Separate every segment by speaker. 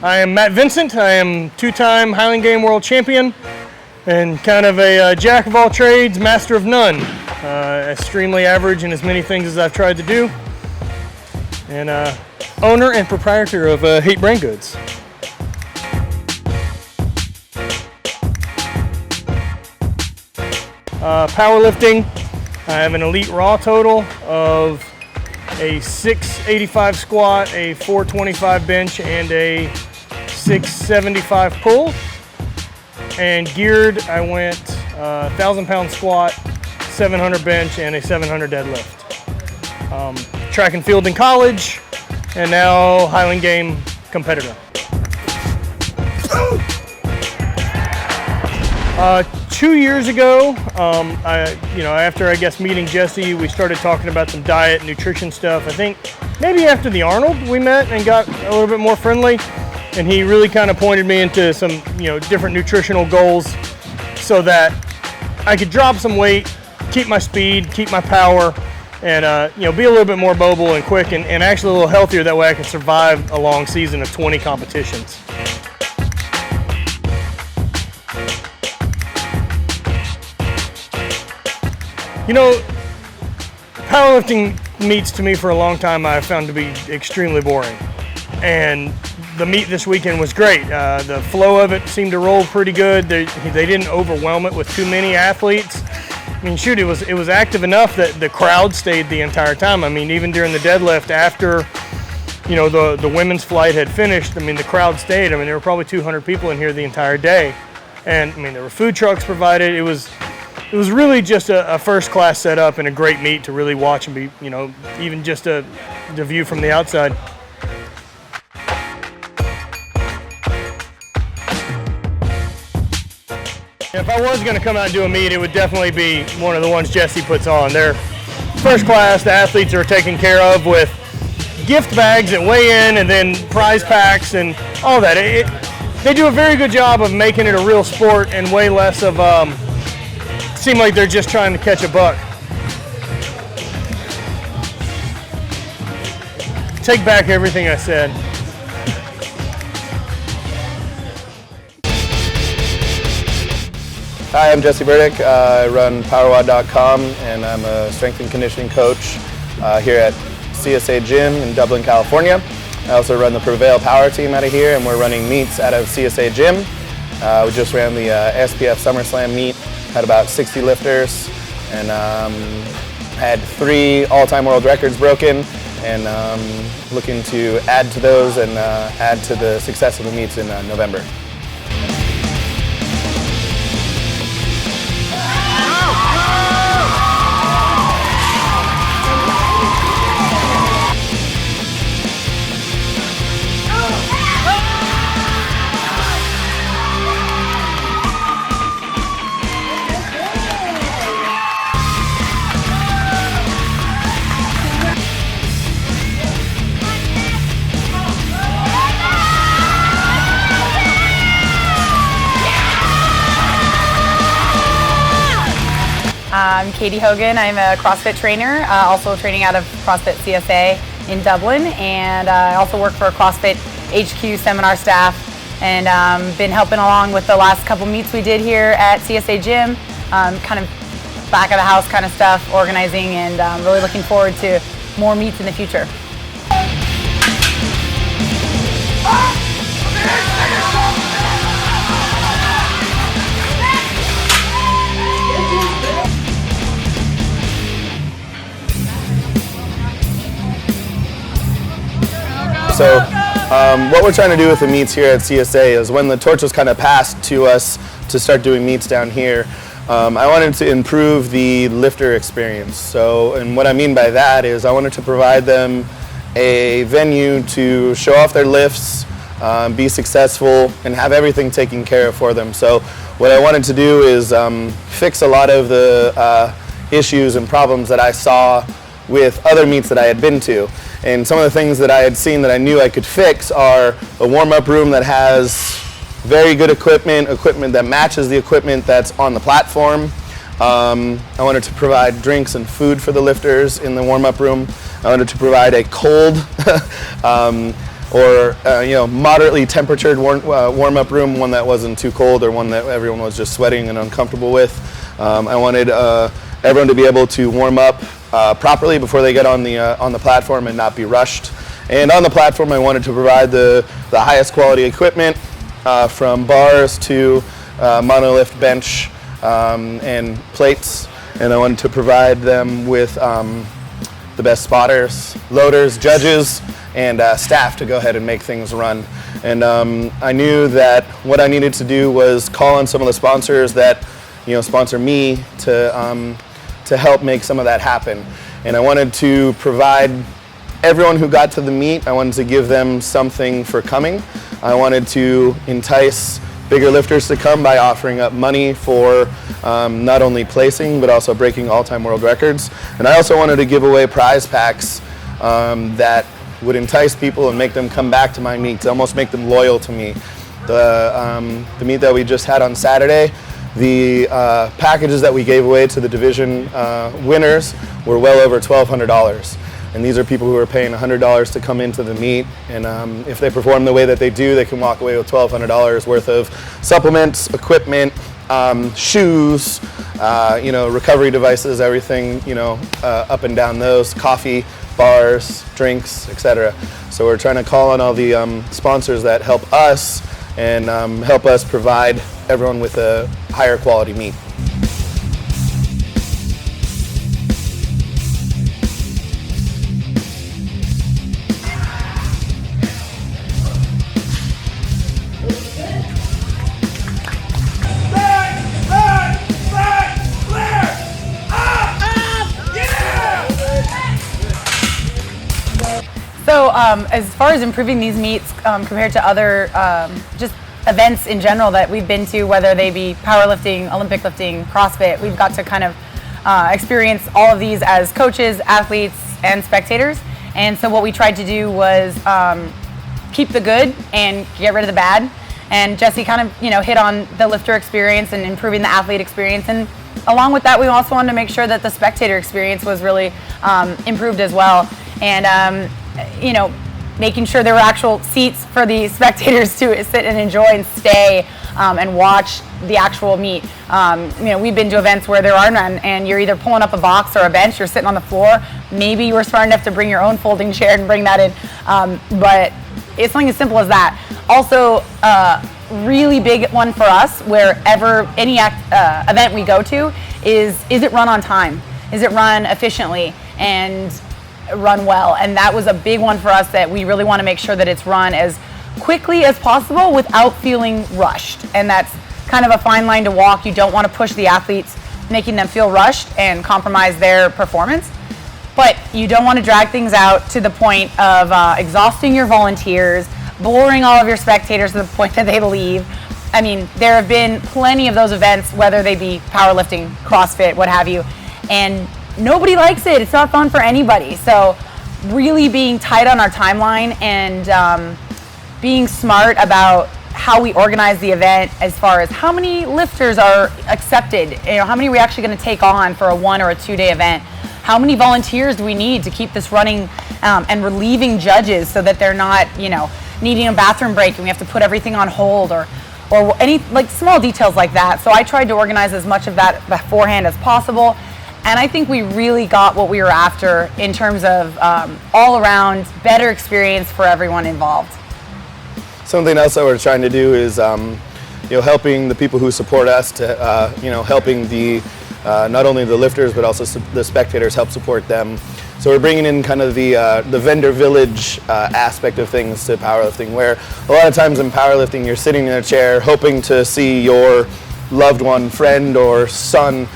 Speaker 1: I am Matt Vincent. I am two-time Highland Game World Champion and kind of a jack of all trades, master of none. Extremely average in as many things as I've tried to do. And owner and proprietor of Hate Brain Goods. Powerlifting, I have an elite raw total of a 685 squat, a 425 bench, and a 675 pull. And geared, I went 1,000-pound squat, 700 bench, and a 700 deadlift. Track and field in college, and now Highland Game competitor. 2 years ago, after I guess meeting Jesse, we started talking about some diet and nutrition stuff. I think maybe after the Arnold we met and got a little bit more friendly, and he really kind of pointed me into some different nutritional goals so that I could drop some weight, keep my speed, keep my power, and be a little bit more mobile and quick and actually a little healthier. That way I can survive a long season of 20 competitions. Powerlifting meets to me for a long time I've found to be extremely boring. And the meet this weekend was great. The flow of it seemed to roll pretty good. They didn't overwhelm it with too many athletes. I mean, shoot, it was active enough that the crowd stayed the entire time. I mean, even during the deadlift after, the women's flight had finished, I mean, the crowd stayed. I mean, there were probably 200 people in here the entire day. And I mean, there were food trucks provided. It was really just a first-class setup and a great meet to really watch and be, even just the view from the outside. If I was going to come out and do a meet, it would definitely be one of the ones Jesse puts on. They're first class. The athletes are taken care of with gift bags at weigh-in and then prize packs and all that. They do a very good job of making it a real sport and way less of seem like they're just trying to catch a buck. Take back everything I said.
Speaker 2: Hi, I'm Jesse Burdick. I run PowerWOD.com and I'm a strength and conditioning coach here at CSA Gym in Dublin, California. I also run the Prevail Power Team out of here, and we're running meets out of CSA Gym. We just ran the SPF SummerSlam meet. Had about 60 lifters and had 3 all-time world records broken, and looking to add to those and add to the success of the meets in November.
Speaker 3: I'm Katie Hogan. I'm a CrossFit trainer, also training out of CrossFit CSA in Dublin, and I also work for CrossFit HQ seminar staff, and been helping along with the last couple meets we did here at CSA Gym, kind of back of the house kind of stuff, organizing, and really looking forward to more meets in the future.
Speaker 2: So what we're trying to do with the meets here at CSA is when the torch was kind of passed to us to start doing meets down here, I wanted to improve the lifter experience. And what I mean by that is I wanted to provide them a venue to show off their lifts, be successful, and have everything taken care of for them. So what I wanted to do is fix a lot of the issues and problems that I saw with other meets that I had been to. And some of the things that I had seen that I knew I could fix are a warm-up room that has very good equipment that matches the equipment that's on the platform. I wanted to provide drinks and food for the lifters in the warm-up room. I wanted to provide a cold or moderately temperatured warm-up room, one that wasn't too cold or one that everyone was just sweating and uncomfortable with. I wanted everyone to be able to warm up properly before they get on the platform and not be rushed. And on the platform, I wanted to provide the highest quality equipment, from bars to monolift bench and plates. And I wanted to provide them with the best spotters, loaders, judges, and staff to go ahead and make things run. And I knew that what I needed to do was call on some of the sponsors that sponsor me to help make some of that happen. And I wanted to provide everyone who got to the meet, I wanted to give them something for coming. I wanted to entice bigger lifters to come by offering up money for not only placing but also breaking all-time world records. And I also wanted to give away prize packs that would entice people and make them come back to my meets, almost make them loyal to me. The meet that we just had on Saturday, the packages that we gave away to the division winners were well over $1,200. And these are people who are paying $100 to come into the meet, and if they perform the way that they do, they can walk away with $1,200 worth of supplements, equipment, shoes, recovery devices, everything, up and down those, coffee, bars, drinks, etc. So we're trying to call on all the sponsors that help us and help us provide everyone with a higher quality meet.
Speaker 3: So as far as improving these meets compared to other just events in general that we've been to, whether they be powerlifting, Olympic lifting, CrossFit, we've got to kind of experience all of these as coaches, athletes, and spectators. And so what we tried to do was keep the good and get rid of the bad. And Jesse kind of hit on the lifter experience and improving the athlete experience. And along with that, we also wanted to make sure that the spectator experience was really improved as well. And making sure there were actual seats for the spectators to sit and enjoy and stay and watch the actual meet. We've been to events where there are none, and you're either pulling up a box or a bench, you're sitting on the floor. Maybe you were smart enough to bring your own folding chair and bring that in, but it's something as simple as that. Also, really big one for us, wherever any event we go to, is it run on time? Is it run efficiently and run well? And that was a big one for us, that we really want to make sure that it's run as quickly as possible without feeling rushed. And that's kind of a fine line to walk. You don't want to push the athletes, making them feel rushed and compromise their performance. But you don't want to drag things out to the point of exhausting your volunteers, boring all of your spectators to the point that they leave. I mean, there have been plenty of those events, whether they be powerlifting, CrossFit, what have you, and nobody likes it. It's not fun for anybody. So really being tight on our timeline and being smart about how we organize the event, as far as how many lifters are accepted, how many are we actually going to take on for a 1 or a 2 day event, how many volunteers do we need to keep this running, and relieving judges so that they're not needing a bathroom break and we have to put everything on hold, or any small details like that. So I tried to organize as much of that beforehand as possible. And I think we really got what we were after in terms of all around better experience for everyone involved.
Speaker 2: Something else that we're trying to do is helping the people who support us to helping the not only the lifters but also the spectators help support them. So we're bringing in kind of the vendor village aspect of things to powerlifting, where a lot of times in powerlifting you're sitting in a chair hoping to see your loved one, friend, or son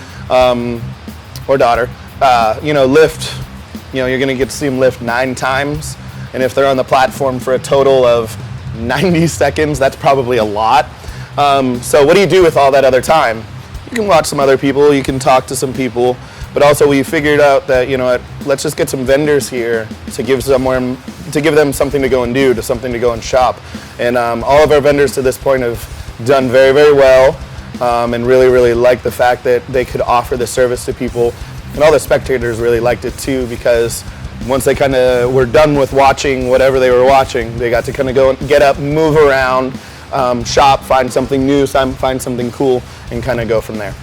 Speaker 2: or daughter, lift. You're going to get to see them lift 9 times, and if they're on the platform for a total of 90 seconds, that's probably a lot. So what do you do with all that other time? You can watch some other people, you can talk to some people, but also we figured out that let's just get some vendors here to give them something to go and do, to something to go and shop. And all of our vendors to this point have done very, very well. And really, really liked the fact that they could offer the service to people. And all the spectators really liked it too, because once they kind of were done with watching whatever they were watching, they got to kind of go and get up, move around, shop, find something new, find something cool, and kind of go from there.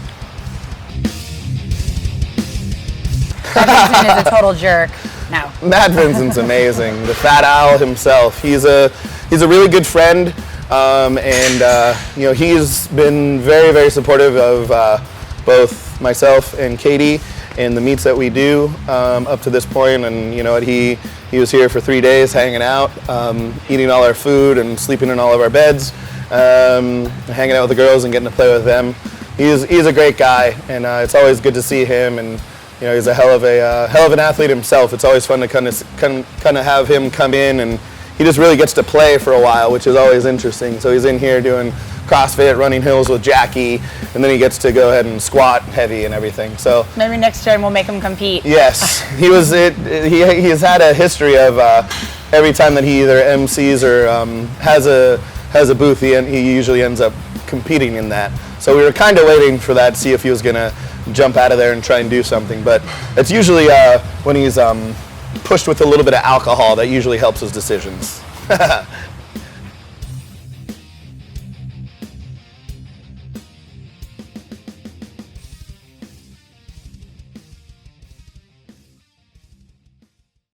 Speaker 3: Vincent is a total jerk. No.
Speaker 2: Matt Vincent's amazing. The fat owl himself. He's a really good friend, and you know, he's been very, very supportive of both myself and Katie in the meets that we do up to this point. And you know, he was here for 3 days hanging out, eating all our food and sleeping in all of our beds, hanging out with the girls and getting to play with them. He's a great guy, and it's always good to see him. And you know, he's a hell of an athlete himself. It's always fun to kind of have him come in, and he just really gets to play for a while, which is always interesting. So he's in here doing CrossFit, running hills with Jackie, and then he gets to go ahead and squat heavy and everything. So
Speaker 3: maybe next time we'll make him compete.
Speaker 2: Yes, he has had a history of every time that he either MCs or has a booth, he usually ends up competing in that. So we were kind of waiting for that, see if he was gonna jump out of there and try and do something. But it's usually when he's pushed with a little bit of alcohol that usually helps his decisions.